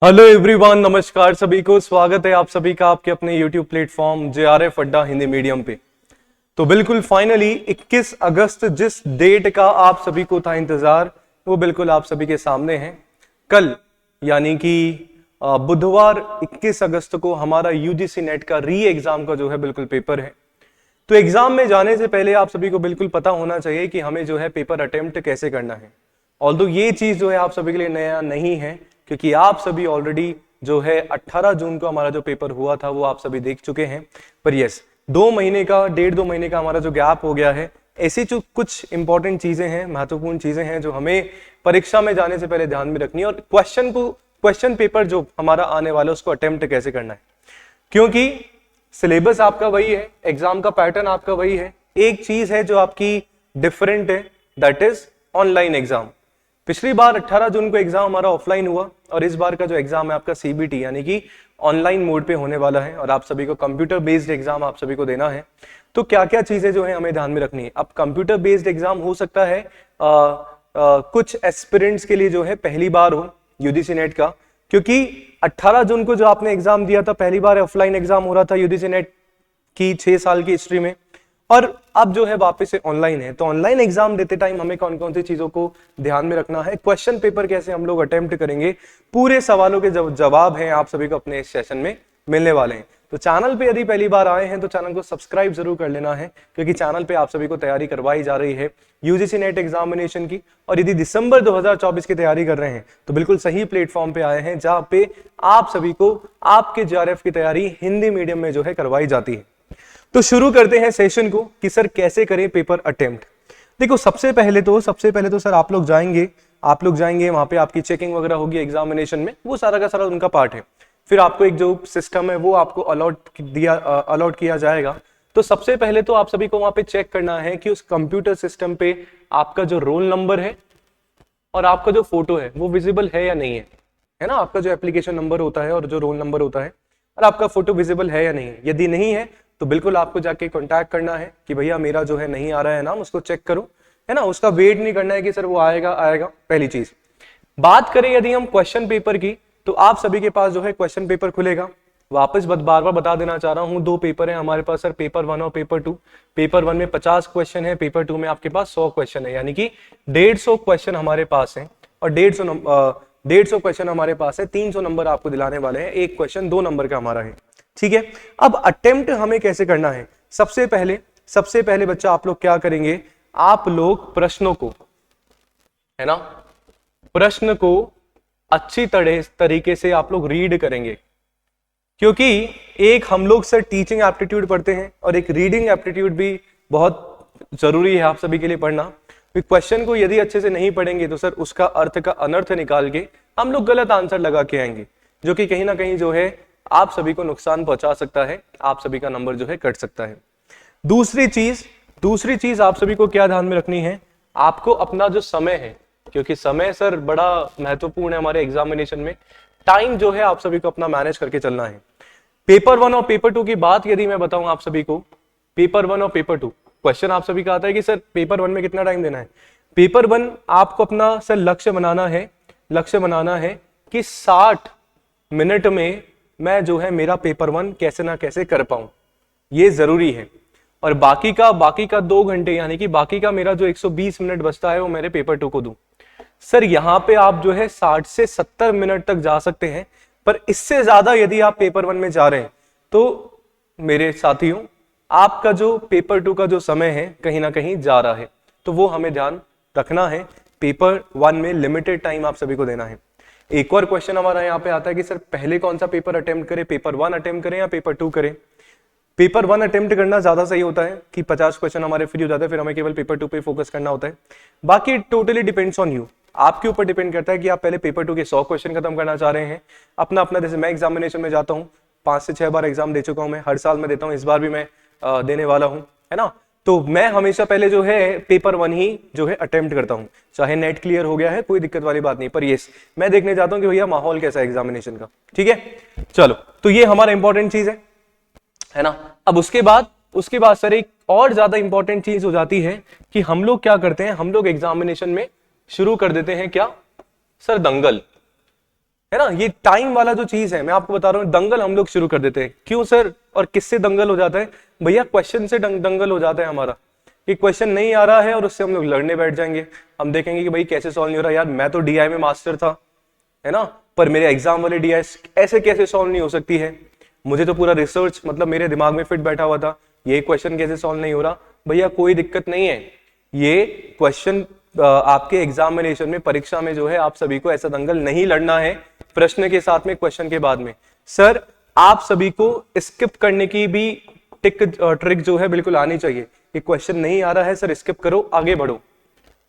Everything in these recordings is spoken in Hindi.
हेलो एवरीवन, नमस्कार सभी को। स्वागत है आप सभी का आपके अपने YouTube प्लेटफॉर्म JRF अड्डा हिंदी मीडियम पे। तो बिल्कुल फाइनली 21 अगस्त जिस डेट का आप सभी को था इंतजार, वो बिल्कुल आप सभी के सामने है। कल यानी कि बुधवार 21 अगस्त को हमारा UGC नेट का री एग्जाम का जो है बिल्कुल पेपर है। तो एग्जाम में जाने से पहले आप सभी को बिल्कुल पता होना चाहिए कि हमें जो है पेपर अटेम्प्ट कैसे करना है। ऑल्दो ये चीज जो है आप सभी के लिए नया नहीं है, क्योंकि आप सभी ऑलरेडी जो है 18 जून को हमारा जो पेपर हुआ था वो आप सभी देख चुके हैं। पर यस, 1.5-2 महीने का हमारा जो गैप हो गया है, ऐसी जो कुछ इंपॉर्टेंट चीजें हैं, महत्वपूर्ण चीजें हैं जो हमें परीक्षा में जाने से पहले ध्यान में रखनी है। और क्वेश्चन पेपर जो हमारा आने वाला है उसको अटेम्प्ट कैसे करना है, क्योंकि सिलेबस आपका वही है, एग्जाम का पैटर्न आपका वही है। एक चीज है जो आपकी डिफरेंट है, दैट इज ऑनलाइन एग्जाम। पिछली बार 18 जून को एग्जाम हमारा ऑफलाइन हुआ और इस बार का जो एग्जाम है आपका CBT यानी कि ऑनलाइन मोड पे होने वाला है और आप सभी को कंप्यूटर बेस्ड एग्जाम आप सभी को देना है। तो क्या क्या चीजें जो है हमें ध्यान में रखनी है। अब कंप्यूटर बेस्ड एग्जाम हो सकता है कुछ एस्पिरेंट्स के लिए जो है पहली बार हो UGC नेट का, क्योंकि 18 जून को जो आपने एग्जाम दिया था पहली बार ऑफलाइन एग्जाम हो रहा था UGC नेट की 6 साल की हिस्ट्री में, और अब जो है वापस से ऑनलाइन है। तो ऑनलाइन एग्जाम देते टाइम हमें कौन कौन सी चीजों को ध्यान में रखना है, क्वेश्चन पेपर कैसे हम लोग अटेम्प्ट करेंगे, पूरे सवालों के जवाब हैं आप सभी को अपने इस सेशन में मिलने वाले हैं। तो चैनल पे यदि पहली बार आए हैं तो चैनल को सब्सक्राइब जरूर कर लेना है, क्योंकि चैनल पे आप सभी को तैयारी करवाई जा रही है UGC नेट एग्जामिनेशन की। और यदि दिसंबर 2024 की तैयारी कर रहे हैं तो बिल्कुल सही प्लेटफॉर्म पे आए हैं, जहां पे आप सभी को आपके JRF की तैयारी हिंदी मीडियम में जो है करवाई जाती है। तो शुरू करते हैं सेशन को कि सर कैसे करें पेपर अटेम्प्ट। देखो, सबसे पहले तो सर आप लोग जाएंगे वहां पे आपकी चेकिंग वगैरह होगी एग्जामिनेशन में, वो सारा का सारा उनका पार्ट है। फिर आपको एक जो सिस्टम है वो आपको अलॉट किया जाएगा। तो सबसे पहले तो आप सभी को वहां पे चेक करना है कि उस कंप्यूटर सिस्टम पे आपका जो रोल नंबर है और आपका जो फोटो है वो विजिबल है या नहीं है ना। आपका जो एप्लीकेशन नंबर होता है और जो रोल नंबर होता है और आपका फोटो विजिबल है या नहीं है। यदि नहीं है तो बिल्कुल आपको जाके कांटेक्ट करना है कि भैया मेरा जो है नहीं आ रहा है नाम, उसको चेक करो, है ना। उसका वेट नहीं करना है कि सर वो आएगा। पहली चीज। बात करें यदि हम क्वेश्चन पेपर की, तो आप सभी के पास जो है क्वेश्चन पेपर खुलेगा। वापस बार बार बता देना चाह रहा हूं, 2 पेपर है हमारे पास सर, पेपर 1 और पेपर 2। पेपर 1 में 50 क्वेश्चन है, पेपर 2 में आपके पास 100 क्वेश्चन है, यानी कि 150 क्वेश्चन हमारे पास है और 150 क्वेश्चन हमारे पास है। 300 नंबर आपको दिलाने वाले हैं, एक क्वेश्चन 2 नंबर का हमारा है, ठीक है। अब अटेम्प्ट हमें कैसे करना है। सबसे पहले बच्चा आप लोग क्या करेंगे, आप लोग प्रश्नों को, है ना, प्रश्न को अच्छी तरीके से आप लोग रीड करेंगे, क्योंकि एक हम लोग सर टीचिंग एप्टीट्यूड पढ़ते हैं और एक रीडिंग एप्टीट्यूड भी बहुत जरूरी है आप सभी के लिए पढ़ना। क्वेश्चन को यदि अच्छे से नहीं पढ़ेंगे तो सर उसका अर्थ का अनर्थ निकाल के हम लोग गलत आंसर लगा के आएंगे, जो कि कहीं ना कहीं जो है आप सभी को नुकसान पहुंचा सकता है, आप सभी का नंबर जो है कट सकता है। दूसरी चीज आप सभी को क्या ध्यान में रखनी है, आपको अपना जो समय है, क्योंकि समय सर बड़ा महत्वपूर्ण है हमारे एग्जामिनेशन में, टाइम जो है आप सभी को अपना मैनेज करके चलना है। पेपर 1 और पेपर 2 की बात यदि मैं बताऊं आप सभी को, पेपर 1 और पेपर 2 क्वेश्चन आप सभी का आता है कि सर पेपर 1 में कितना टाइम देना है। पेपर 1 आपको अपना सर लक्ष्य बनाना है कि 60 मिनट में मैं जो है मेरा पेपर 1 कैसे ना कैसे कर पाऊं, ये जरूरी है। और बाकी का 2 घंटे यानी कि बाकी का मेरा जो 120 मिनट बचता है वो मेरे पेपर 2 को दूं। सर यहाँ पे आप जो है 60 से 70 मिनट तक जा सकते हैं, पर इससे ज्यादा यदि आप पेपर 1 में जा रहे हैं तो मेरे साथियों आपका जो पेपर 2 का जो समय है कहीं ना कहीं जा रहा है, तो वो हमें ध्यान रखना है। पेपर 1 में लिमिटेड टाइम आप सभी को देना है। एक और क्वेश्चन हमारा यहाँ पे आता है कि सर पहले कौन सा पेपर अटेम्प्ट करें, पेपर 1 अटेम्प्ट करें या पेपर 2 करें। पेपर 1 अटेम्प्ट करना ज्यादा सही होता है कि 50 क्वेश्चन हमारे फ्री हो जाते हैं, फिर हमें केवल पेपर 2 पे फोकस करना होता है। बाकी टोटली डिपेंड्स ऑन यू, आपके ऊपर डिपेंड करता है कि आप पहले पेपर 2 के 100 क्वेश्चन खत्म करना चाह रहे हैं अपना। जैसे मैं एग्जामिनेशन में जाता हूँ, 5 से 6 बार एग्जाम दे चुका हूं मैं, हर साल में देता हूँ, इस बार भी मैं देने वाला हूँ, है ना। तो मैं हमेशा पहले जो है पेपर 1 ही जो है अटेम्प्ट करता हूं, चाहे नेट क्लियर हो गया है कोई दिक्कत वाली बात नहीं, पर ये मैं देखने जाता हूं कि भैया माहौल कैसा है एग्जामिनेशन का, ठीक है। चलो, तो ये हमारा इंपॉर्टेंट चीज है ना। अब उसके बाद सर एक और ज्यादा इंपॉर्टेंट चीज हो जाती है कि हम लोग क्या करते हैं, हम लोग एग्जामिनेशन में शुरू कर देते हैं क्या सर, दंगल, है ना। ये टाइम वाला जो चीज है, मैं आपको बता रहा हूँ, दंगल हम लोग शुरू कर देते हैं। क्यों सर, और किससे दंगल हो जाता है भैया? क्वेश्चन से दंगल हो जाता है हमारा, कि क्वेश्चन नहीं आ रहा है और उससे हम लोग लड़ने बैठ जाएंगे। हम देखेंगे कि भाई कैसे सॉल्व नहीं हो रहा, यार मैं तो डीआई में मास्टर था, है ना, पर मेरे एग्जाम वाले डीआई ऐसे कैसे सॉल्व नहीं हो सकती है, मुझे तो पूरा रिसर्च मतलब मेरे दिमाग में फिट बैठा हुआ था, ये क्वेश्चन कैसे सॉल्व नहीं हो रहा। भैया कोई दिक्कत नहीं है, ये क्वेश्चन आपके एग्जामिनेशन में, परीक्षा में जो है आप सभी को ऐसा दंगल नहीं लड़ना है प्रश्न के साथ में, क्वेश्चन के बाद में। सर आप सभी को स्किप करने की भी ट्रिक जो है बिल्कुल आनी चाहिए, कि क्वेश्चन नहीं आ रहा है सर स्किप करो, आगे बढ़ो।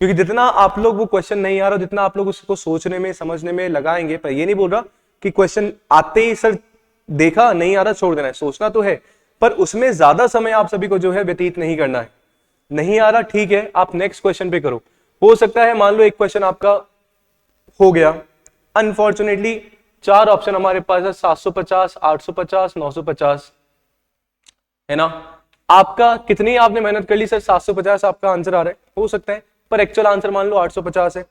क्योंकि जितना आप लोग वो क्वेश्चन नहीं आ रहा, जितना आप लोग उसको सोचने में समझने में लगाएंगे, पर ये नहीं बोल रहा कि क्वेश्चन आते ही सर देखा नहीं आ रहा छोड़ देना है, सोचना तो है, पर उसमें ज्यादा समय आप सभी को जो है व्यतीत नहीं करना है। नहीं आ रहा ठीक है, आप नेक्स्ट क्वेश्चन पे करो। हो सकता है मान लो एक क्वेश्चन आपका हो गया, अनफॉर्चुनेटली 4 ऑप्शन हमारे पास है, 750, 850, 950, है ना। आपका कितनी आपने मेहनत कर ली सर, 750 आपका आंसर आ रहा है, हो सकता है, पर एक्चुअल आंसर मान लो 850 है।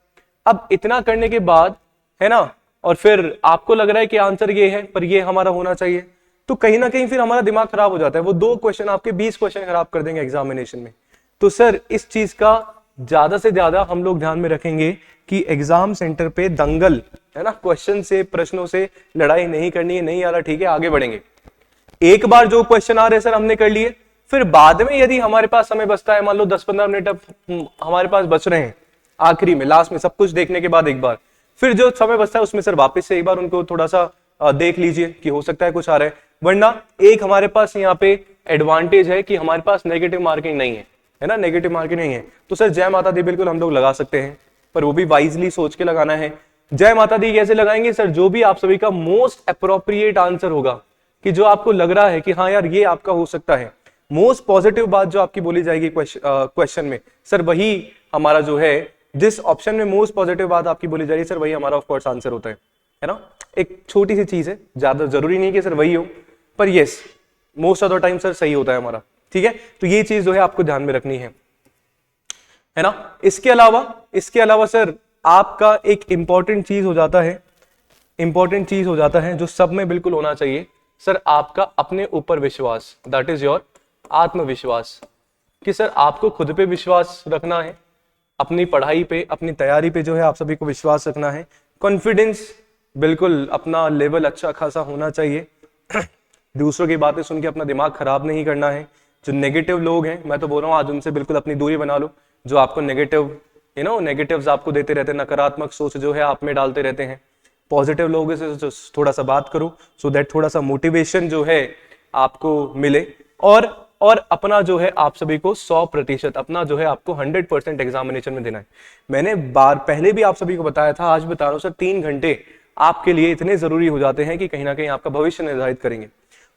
अब इतना करने के बाद, है ना, और फिर आपको लग रहा है कि आंसर ये है पर ये हमारा होना चाहिए, तो कहीं ना कहीं फिर हमारा दिमाग खराब हो जाता है। वो 2 क्वेश्चन आपके 20 क्वेश्चन खराब कर देंगे एग्जामिनेशन में। तो सर इस चीज का ज्यादा से ज्यादा हम लोग ध्यान में रखेंगे कि एग्जाम सेंटर पे दंगल, है ना, क्वेश्चन से, प्रश्नों से लड़ाई नहीं करनी है। नहीं आ रहा ठीक है, आगे बढ़ेंगे। एक बार जो क्वेश्चन आ रहे सर हमने कर लिए, फिर बाद में यदि हमारे पास समय बचता है, मान लो 10-15 मिनट अब हमारे पास बच रहे हैं, आखिरी में लास्ट में सब कुछ देखने के बाद एक बार, फिर जो समय बचता है उसमें सर वापस से एक बार उनको थोड़ा सा देख लीजिए कि हो सकता है कुछ आ रहा है। वरना एक हमारे पास यहाँ पे एडवांटेज है कि हमारे पास नेगेटिव मार्किंग नहीं है ना, नेगेटिव मार्किंग नहीं है, तो सर जय माता दी बिल्कुल हम लोग लगा सकते हैं, पर वो भी वाइजली सोच के लगाना है। जय माता दी कैसे लगाएंगे सर? जो भी आप सभी का मोस्ट अप्रोप्रिएट आंसर होगा, कि जो आपको लग रहा है कि हाँ यार ये आपका हो सकता है, मोस्ट पॉजिटिव बात जो आपकी बोली जाएगी क्वेश्चन में, सर वही हमारा जो है, जिस ऑप्शन में मोस्ट पॉजिटिव बात आपकी बोली जा रही है सर, वही हमारा ऑफ कोर्स आंसर होता है ना। एक छोटी सी चीज है, ज्यादा जरूरी नहीं कि सर वही हो, पर yes most of the time sir सही होता है हमारा, ठीक है। तो ये चीज जो है आपको ध्यान में रखनी है ना। इसके अलावा सर आपका एक इंपॉर्टेंट चीज हो जाता है जो सब में बिल्कुल होना चाहिए सर, आपका अपने ऊपर विश्वास, दैट इज योर आत्मविश्वास, कि सर आपको खुद पे विश्वास रखना है, अपनी पढ़ाई पे, अपनी तैयारी पे जो है आप सभी को विश्वास रखना है। कॉन्फिडेंस बिल्कुल अपना लेवल अच्छा खासा होना चाहिए। दूसरों की बातें सुन के अपना दिमाग खराब नहीं करना है। जो नेगेटिव लोग हैं, मैं तो बोल रहा हूँ आज उनसे बिल्कुल अपनी दूरी बना लो, जो आपको नेगेटिव नेगेटिव्स आपको देते रहते हैं, नकारात्मक सोच जो है आप में डालते रहते हैं। पॉजिटिव लोगों से थोड़ा सा बात करो, सो दैट थोड़ा सा मोटिवेशन जो है आपको मिले, और अपना जो है आप सभी को 100% अपना जो है आपको 100% एग्जामिनेशन में देना है। मैंने बार पहले भी आप सभी को बताया था, आज बता रहा हूं सर, 3 घंटे आपके लिए इतने जरूरी हो जाते हैं कि कहीं ना कहीं आपका भविष्य निर्धारित करेंगे।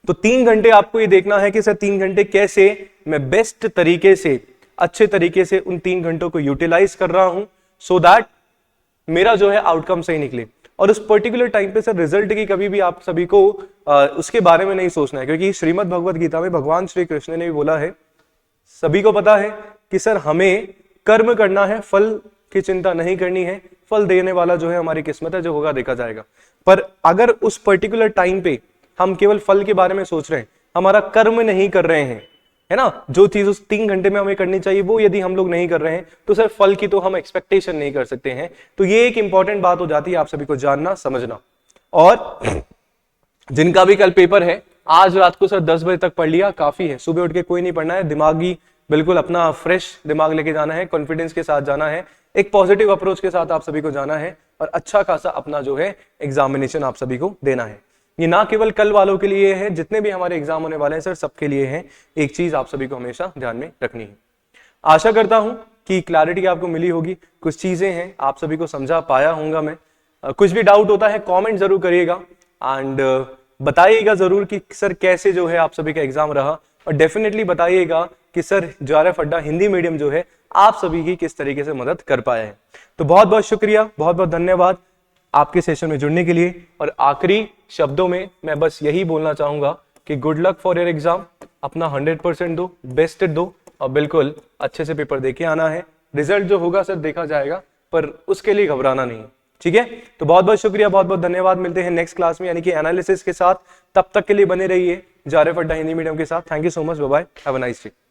तो 3 घंटे आपको ये देखना है कि सर 3 घंटे कैसे मैं बेस्ट तरीके से, अच्छे तरीके से उन 3 घंटों को यूटिलाइज कर रहा हूं, सो दैट मेरा जो है आउटकम सही निकले। और उस पर्टिकुलर टाइम पे सर रिजल्ट की कभी भी आप सभी को उसके बारे में नहीं सोचना है, क्योंकि श्रीमद् भगवत गीता में भगवान श्री कृष्ण ने भी बोला है, सभी को पता है कि सर हमें कर्म करना है, फल की चिंता नहीं करनी है, फल देने वाला जो है हमारी किस्मत है, जो होगा देखा जाएगा। पर अगर उस पर्टिकुलर टाइम पे हम केवल फल के बारे में सोच रहे हैं, हमारा कर्म नहीं कर रहे हैं, है ना, जो चीज उस 3 घंटे में हमें करनी चाहिए वो यदि हम लोग नहीं कर रहे हैं, तो सर फल की तो हम एक्सपेक्टेशन नहीं कर सकते हैं। तो ये एक इंपॉर्टेंट बात हो जाती है आप सभी को जानना समझना। और जिनका भी कल पेपर है, आज रात को सर 10 बजे तक पढ़ लिया काफी है, सुबह उठ के कोई नहीं पढ़ना है, दिमागी बिल्कुल अपना फ्रेश दिमाग लेके जाना है, कॉन्फिडेंस के साथ जाना है, एक पॉजिटिव अप्रोच के साथ आप सभी को जाना है, और अच्छा खासा अपना जो है एग्जामिनेशन आप सभी को देना है। ये ना केवल कल वालों के लिए है, जितने भी हमारे एग्जाम होने वाले हैं सर सबके लिए है। एक चीज आप सभी को हमेशा ध्यान में रखनी है। आशा करता हूं कि क्लैरिटी आपको मिली होगी, कुछ चीजें हैं आप सभी को समझा पाया होऊंगा मैं। कुछ भी डाउट होता है कमेंट जरूर करिएगा, एंड बताइएगा जरूर कि सर कैसे जो है आप सभी का एग्जाम रहा, और डेफिनेटली बताइएगा कि सर JRF अड्डा हिंदी मीडियम जो है आप सभी की किस तरीके से मदद कर पाया है। तो बहुत बहुत शुक्रिया, बहुत बहुत धन्यवाद आपके सेशन में जुड़ने के लिए। और आखिरी शब्दों में मैं बस यही बोलना चाहूंगा कि good luck for your exam, अपना 100% दो, बेस्ट दो, और बिल्कुल अच्छे से पेपर देके आना है। रिजल्ट जो होगा सर देखा जाएगा, पर उसके लिए घबराना नहीं, ठीक है, तो बहुत बहुत शुक्रिया, बहुत बहुत धन्यवाद। मिलते हैं नेक्स्ट क्लास में यानी कि एनालिसिस के साथ। तब तक के लिए बने रहिए JRF अड्डा हिंदी मीडियम के साथ। Thank you so much, bye bye, have a nice day.